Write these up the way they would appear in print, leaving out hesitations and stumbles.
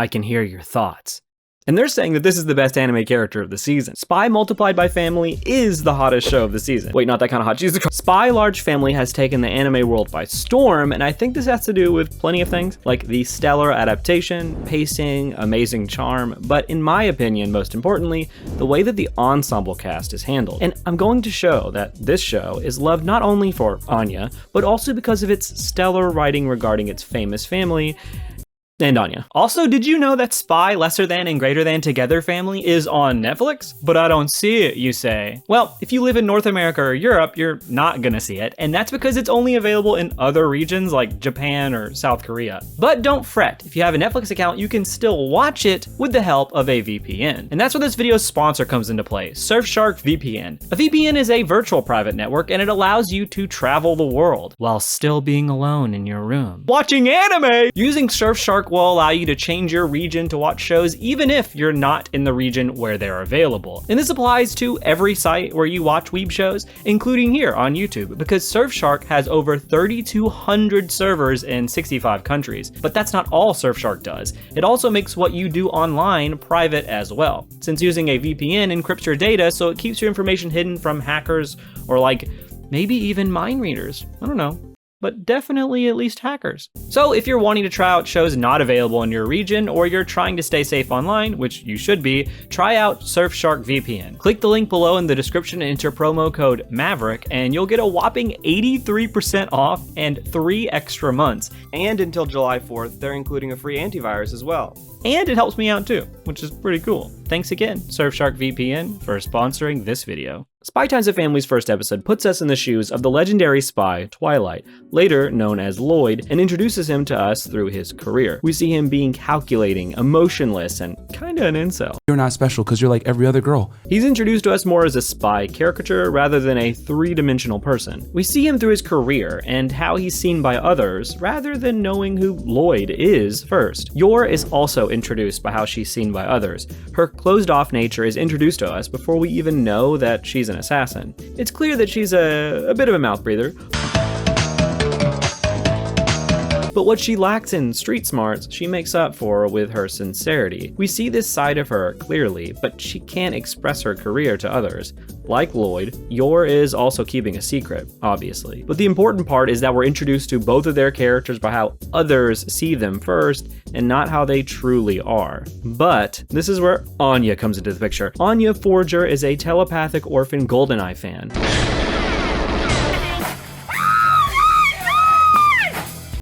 I can hear your thoughts. And they're saying that this is the best anime character of the season. Spy multiplied by family is the hottest show of the season. Wait, not that kind of hot. Jesus Christ. Spy Large Family has taken the anime world by storm, and I think this has to do with plenty of things, like the stellar adaptation, pacing, amazing charm, but in my opinion, most importantly, the way that the ensemble cast is handled. And I'm going to show that this show is loved not only for Anya, but also because of its stellar writing regarding its famous family, and Anya. Also, did you know that Spy Lesser Than and Greater Than Together Family is on Netflix? But I don't see it, you say. Well, if you live in North America or Europe, you're not gonna see it, and that's because it's only available in other regions like Japan or South Korea. But don't fret, if you have a Netflix account, you can still watch it with the help of a VPN. And that's where this video's sponsor comes into play, Surfshark VPN. A VPN is a virtual private network, and it allows you to travel the world while still being alone in your room, watching anime! Using Surfshark will allow you to change your region to watch shows even if you're not in the region where they're available. And this applies to every site where you watch weeb shows, including here on YouTube, because Surfshark has over 3,200 servers in 65 countries. But that's not all Surfshark does. It also makes what you do online private as well, since using a VPN encrypts your data so it keeps your information hidden from hackers or like maybe even mind readers. I don't know, but definitely at least hackers. So if you're wanting to try out shows not available in your region, or you're trying to stay safe online, which you should be, try out Surfshark VPN. Click the link below in the description and enter promo code Maverick, and you'll get a whopping 83% off and 3 extra months. And until July 4th, they're including a free antivirus as well. And it helps me out too, which is pretty cool. Thanks again, Surfshark VPN, for sponsoring this video. Spy Times of Family's first episode puts us in the shoes of the legendary spy Twilight, later known as Loid, and introduces him to us through his career. We see him being calculating, emotionless, and kinda an incel. You're not special because you're like every other girl. He's introduced to us more as a spy caricature rather than a three-dimensional person. We see him through his career and how he's seen by others rather than knowing who Loid is first. Yor is also introduced by how she's seen by others. Her closed-off nature is introduced to us before we even know that she's an assassin. It's clear that she's a bit of a mouth breather. But what she lacks in street smarts, she makes up for with her sincerity. We see this side of her clearly, but she can't express her career to others. Like Loid, Yor is also keeping a secret, obviously. But the important part is that we're introduced to both of their characters by how others see them first, and not how they truly are. But this is where Anya comes into the picture. Anya Forger is a telepathic orphan GoldenEye fan.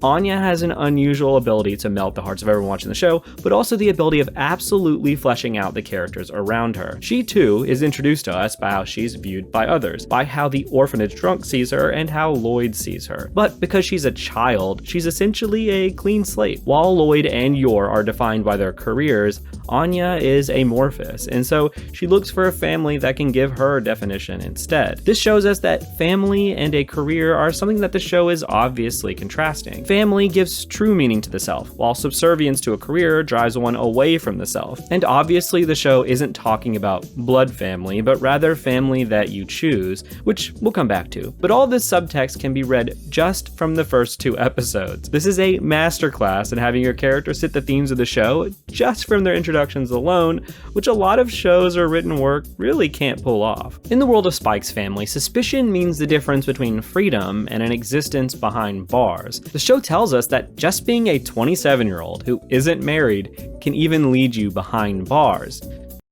Anya has an unusual ability to melt the hearts of everyone watching the show, but also the ability of absolutely fleshing out the characters around her. She too is introduced to us by how she's viewed by others, by how the orphanage drunk sees her and how Loid sees her. But because she's a child, she's essentially a clean slate. While Loid and Yor are defined by their careers, Anya is amorphous, and so she looks for a family that can give her a definition instead. This shows us that family and a career are something that the show is obviously contrasting. Family gives true meaning to the self, while subservience to a career drives one away from the self. And obviously the show isn't talking about blood family, but rather family that you choose, which we'll come back to. But all this subtext can be read just from the first 2 episodes. This is a masterclass in having your characters fit the themes of the show just from their introductions alone, which a lot of shows or written work really can't pull off. In the world of Spike's family, suspicion means the difference between freedom and an existence behind bars. The show tells us that just being a 27-year-old who isn't married can even lead you behind bars.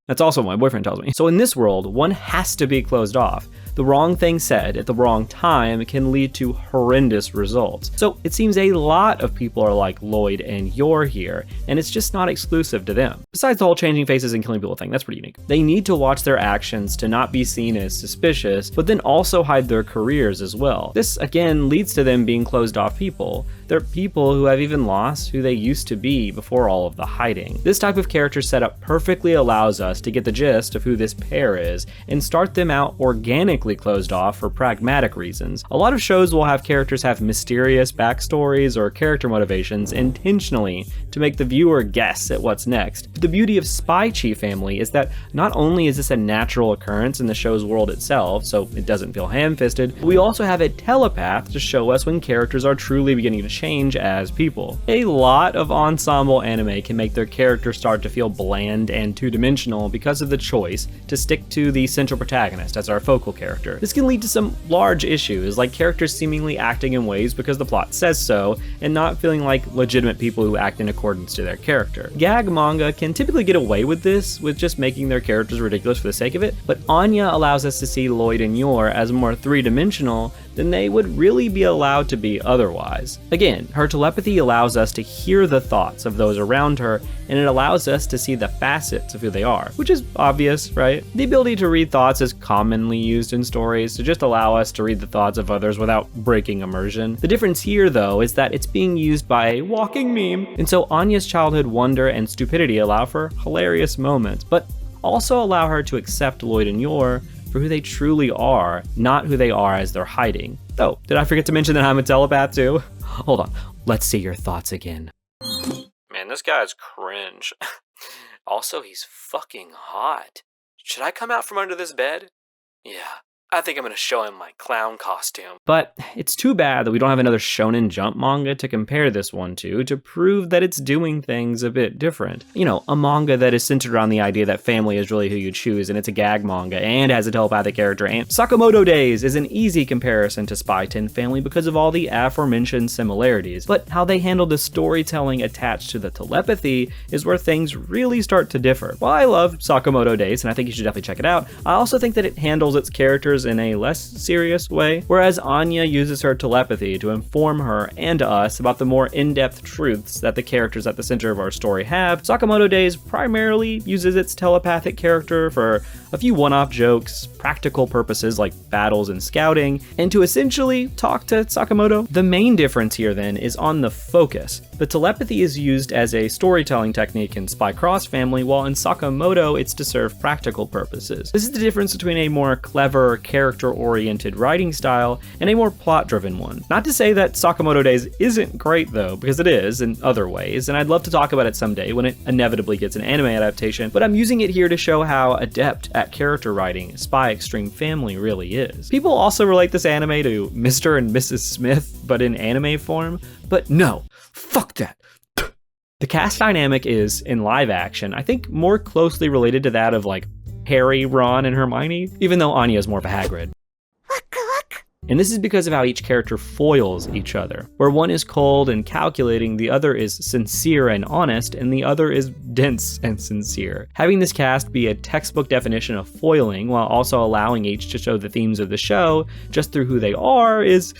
That's also what my boyfriend tells me. So in this world, one has to be closed off. The wrong thing said at the wrong time can lead to horrendous results. So it seems a lot of people are like Loid and Yor here, and it's just not exclusive to them. Besides the whole changing faces and killing people thing, that's pretty unique. They need to watch their actions to not be seen as suspicious, but then also hide their careers as well. This again leads to them being closed off people. They're people who have even lost who they used to be before all of the hiding. This type of character setup perfectly allows us to get the gist of who this pair is and start them out organically typically closed off for pragmatic reasons. A lot of shows will have characters have mysterious backstories or character motivations intentionally to make the viewer guess at what's next. But the beauty of Spy Chief family is that not only is this a natural occurrence in the show's world itself, so it doesn't feel ham-fisted, we also have a telepath to show us when characters are truly beginning to change as people. A lot of ensemble anime can make their characters start to feel bland and two-dimensional because of the choice to stick to the central protagonist as our focal character. This can lead to some large issues, like characters seemingly acting in ways because the plot says so, and not feeling like legitimate people who act in accordance to their character. Gag manga can typically get away with this, with just making their characters ridiculous for the sake of it, but Anya allows us to see Loid and Heeeere as more three-dimensional than they would really be allowed to be otherwise. Again, her telepathy allows us to hear the thoughts of those around her, and it allows us to see the facets of who they are, which is obvious, right? The ability to read thoughts is commonly used in stories to just allow us to read the thoughts of others without breaking immersion. The difference here, though, is that it's being used by a walking meme, and so Anya's childhood wonder and stupidity allow for hilarious moments, but also allow her to accept Loid and Heeeere for who they truly are, not who they are as they're hiding. Oh, did I forget to mention that I'm a telepath too? Hold on, let's see your thoughts again. Man, this guy's cringe. Also, he's fucking hot. Should I come out from under this bed? Yeah, I think I'm gonna show him my clown costume. But it's too bad that we don't have another Shonen Jump manga to compare this one to prove that it's doing things a bit different. You know, a manga that is centered around the idea that family is really who you choose, and it's a gag manga, and has a telepathic character, and Sakamoto Days is an easy comparison to Spy X Family because of all the aforementioned similarities. But how they handle the storytelling attached to the telepathy is where things really start to differ. While I love Sakamoto Days, and I think you should definitely check it out, I also think that it handles its characters in a less serious way, whereas Anya uses her telepathy to inform her and us about the more in-depth truths that the characters at the center of our story have. Sakamoto Days primarily uses its telepathic character for a few one-off jokes, practical purposes like battles and scouting, and to essentially talk to Sakamoto. The main difference here then is on the focus. The telepathy is used as a storytelling technique in Spy X Family, while in Sakamoto it's to serve practical purposes. This is the difference between a more clever, character-oriented writing style and a more plot-driven one. Not to say that Sakamoto Days isn't great though, because it is in other ways, and I'd love to talk about it someday when it inevitably gets an anime adaptation, but I'm using it here to show how adept at character writing Spy Extreme Family really is. People also relate this anime to Mr. and Mrs. Smith, but in anime form, but no, fuck that. The cast dynamic is, in live action, I think more closely related to that of like Harry, Ron, and Hermione, even though Anya is more of a Hagrid. And this is because of how each character foils each other. Where one is cold and calculating, the other is sincere and honest, and the other is dense and sincere. Having this cast be a textbook definition of foiling while also allowing each to show the themes of the show just through who they are is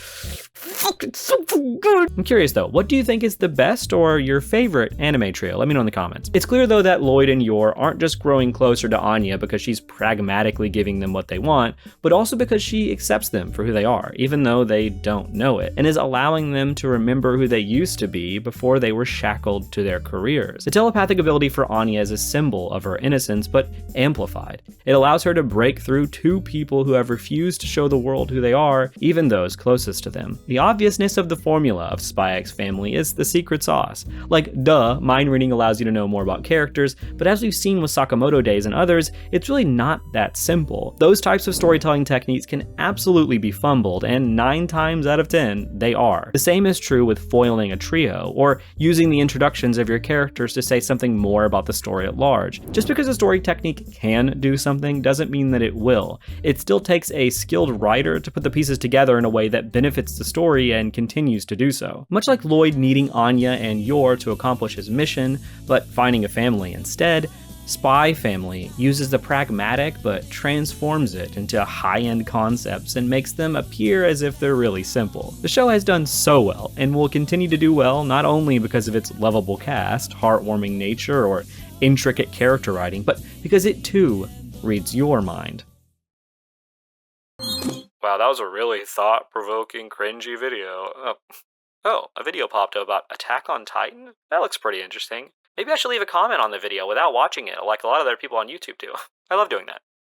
fucking so good. I'm curious though, what do you think is the best or your favorite anime trio? Let me know in the comments. It's clear though that Loid and Heeeere aren't just growing closer to Anya because she's pragmatically giving them what they want, but also because she accepts them for who they are, even though they don't know it, and is allowing them to remember who they used to be before they were shackled to their careers. The telepathic ability for Anya is a symbol of her innocence, but amplified. It allows her to break through to people who have refused to show the world who they are, even those closest to them. The obviousness of the formula of Spy X Family is the secret sauce. Like, duh, mind reading allows you to know more about characters, but as we've seen with Sakamoto Days and others, it's really not that simple. Those types of storytelling techniques can absolutely be fumbled, and 9 times out of 10, they are. The same is true with foiling a trio, or using the introductions of your characters to say something more about the story at large. Just because a story technique can do something doesn't mean that it will. It still takes a skilled writer to put the pieces together in a way that benefits the story and continues to do so. Much like Loid needing Anya and Heeeere to accomplish his mission, but finding a family instead, Spy Family uses the pragmatic but transforms it into high-end concepts and makes them appear as if they're really simple. The show has done so well, and will continue to do well not only because of its lovable cast, heartwarming nature, or intricate character writing, but because it too reads your mind. Wow, that was a really thought-provoking, cringy video. Oh, a video popped up about Attack on Titan? That looks pretty interesting. Maybe I should leave a comment on the video without watching it, like a lot of other people on YouTube do. I love doing that.